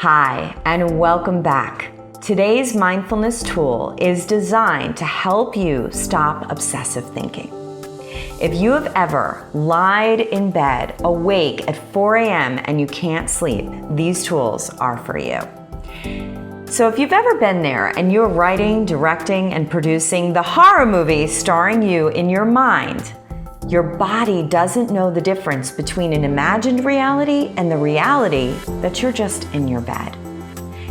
Hi, and welcome back. Today's mindfulness tool is designed to help you stop obsessive thinking. If you have ever lied in bed awake at 4 a.m. and you can't sleep, these tools are for you. So if you've ever been there and you're writing, directing, and producing the horror movie starring you in your mind, your body doesn't know the difference between an imagined reality and the reality that you're just in your bed.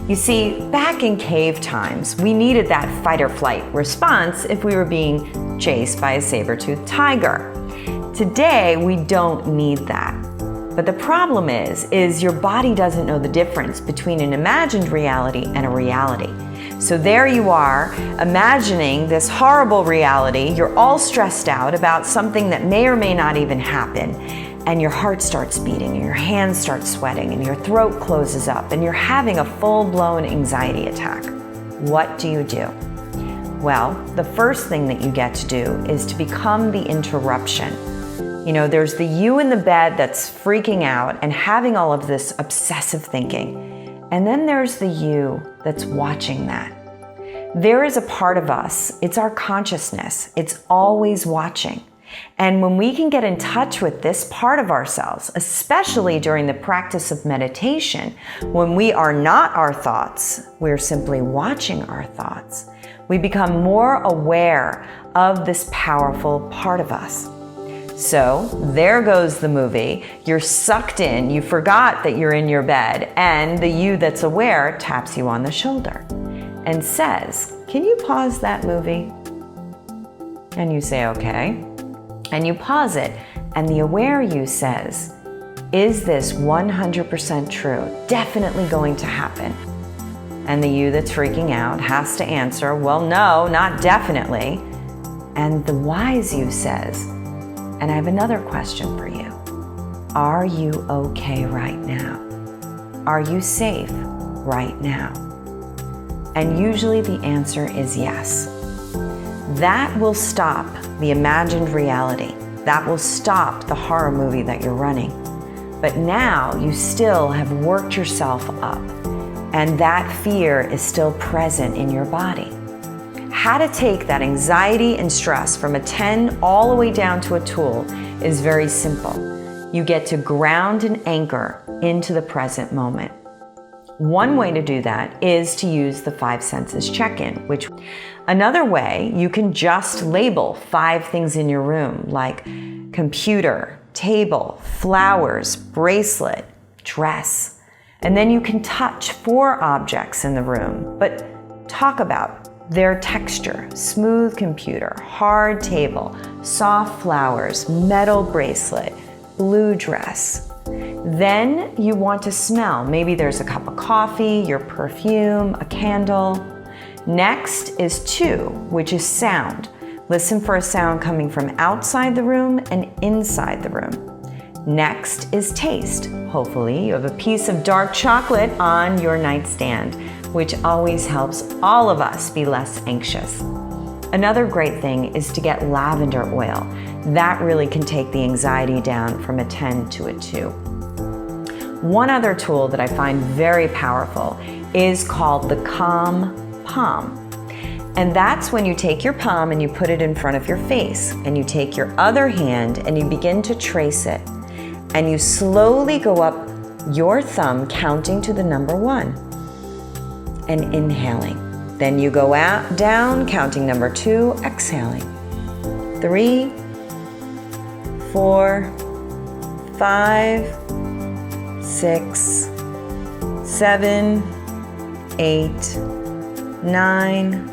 You see, back in cave times, we needed that fight or flight response if we were being chased by a saber-toothed tiger. Today, we don't need that. But the problem is your body doesn't know the difference between an imagined reality and a reality. So there you are, imagining this horrible reality. You're all stressed out about something that may or may not even happen. And your heart starts beating, and your hands start sweating, and your throat closes up, and you're having a full-blown anxiety attack. What do? Well, the first thing that you get to do is to become the interruption. You know, there's the you in the bed that's freaking out and having all of this obsessive thinking. And then there's the you that's watching that. There is a part of us, it's our consciousness, it's always watching. And when we can get in touch with this part of ourselves, especially during the practice of meditation, when we are not our thoughts, we're simply watching our thoughts, we become more aware of this powerful part of us. So there goes the movie. You're sucked in, you forgot that you're in your bed, and the you that's aware taps you on the shoulder and says, "Can you pause that movie?" And you say, "Okay." And you pause it, and the aware you says, "Is this 100% true? Definitely going to happen?" And the you that's freaking out has to answer, "Well, no, not definitely." And the wise you says, "And I have another question for you. Are you okay right now? Are you safe right now?" And usually the answer is yes. That will stop the imagined reality. That will stop the horror movie that you're running. But now you still have worked yourself up, and that fear is still present in your body. How to take that anxiety and stress from a 10 all the way down to a tool is very simple. You get to ground and anchor into the present moment. One way to do that is to use the 5 senses check-in, which another way you can just label 5 things in your room like computer, table, flowers, bracelet, dress. And then you can touch 4 objects in the room, but talk about their texture: smooth computer, hard table, soft flowers, metal bracelet, blue dress. Then you want to smell. Maybe there's a cup of coffee, your perfume, a candle. Next is 2, which is sound. Listen for a sound coming from outside the room and inside the room. Next is taste. Hopefully you have a piece of dark chocolate on your nightstand, which always helps all of us be less anxious. Another great thing is to get lavender oil. That really can take the anxiety down from a 10 to a 2. One other tool that I find very powerful is called the Calm Palm. And that's when you take your palm and you put it in front of your face, and you take your other hand and you begin to trace it. And you slowly go up your thumb, counting to the number 1 and inhaling. Then you go out, down, counting number 2, exhaling. 3, 4, 5, 6, 7, 8, 9,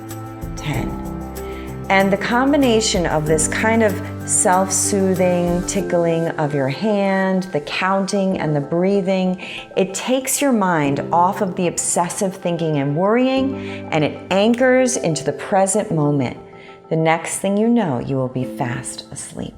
10. And the combination of this kind of self-soothing tickling of your hand, the counting and the breathing, it takes your mind off of the obsessive thinking and worrying, and it anchors into the present moment. The next thing you know, you will be fast asleep.